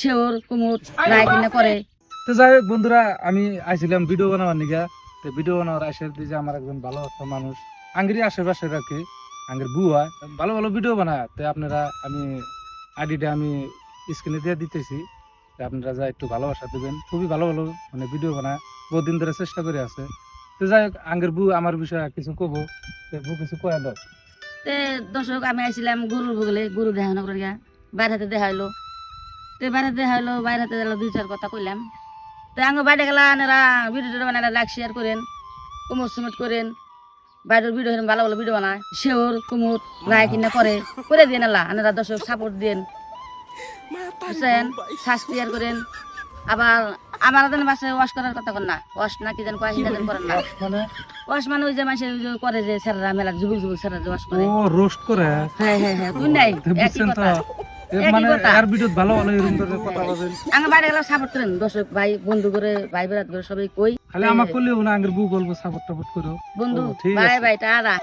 শেওর কুমুদ রায় কিনা করে। তো যাই হোক বন্ধুরা, আমি আইছিলাম ভিডিও বানাবার নিগা। তো ভিডিও বানাবার আসে যে আমার একজন ভালো একটা মানুষ আঙ্গিরি আশেপাশে রাখে, আঙ্গির বুয়া ভালো ভালো ভিডিও বানায়। তো আপনারা আমি আইডিটা আমি স্ক্রিনে দিয়ে দিতেছি, তো আপনারা যা একটু ভালোবাসা দেবেন। খুবই ভালো ভালো মানে ভিডিও বানায়, বহুদিন ধরে চেষ্টা করে আছে। তো যাই হোক আঙ্গের বউ আমার বিষয়ে কিছু কব, তো বউ কিছু কয়া দাও। তে দর্শক আমি আইছিলাম গরুর বগলে, গরু দেখানো করে গিয়া বাইরে হাতে দেখাইলো। তো বাইরে হাতে দেখাইলো, বাইরে হাতে দিল, দুই চার কথা কইলাম। তো আঙ্গ বাইরে গেলা এনারা ভিডিও বানায় লাইক শেয়ার করেন, কুমুদ সুমুদ করেন, বাইরের ভিডিও ভালো ভালো ভিডিও বানায়, শেওর কুমুদ রায় কিনা করে দিয়ে নালা এনারা দর্শক সাপোর্ট দেন, বুঝছেন? সাবস্ক্রাইব করেন। আবার আমার বাসায় ওয়াশ করার কথা কন না, ওয়াশ না কি যেন কয় হিন্দা যেন করেন না। মানে ওয়াশ মানে ওই যে মানুষ করে যে স্যাররা মেলা যুবক যুবক স্যাররা যে ওয়াশ করে। ও রোস্ট করে, হ্যাঁ হ্যাঁ হ্যাঁ, তুই নাই একই বুঝছেন তো? কথা। মানে কথা। আর ভিডিও ভালো ভালো এরকম করে কথা বলেন। আমার বাইরে গেলে সাপোর্ট করেন দর্শক ভাই বন্ধু করে, ভাই বেড়াত করে সবাই কই খালি আমার করলেও না, আঙ্গের বউ বলবো সাপোর্ট টাপোর্ট করো। বন্ধু ও, ঠিক ভাই আছে। ভাই টারা।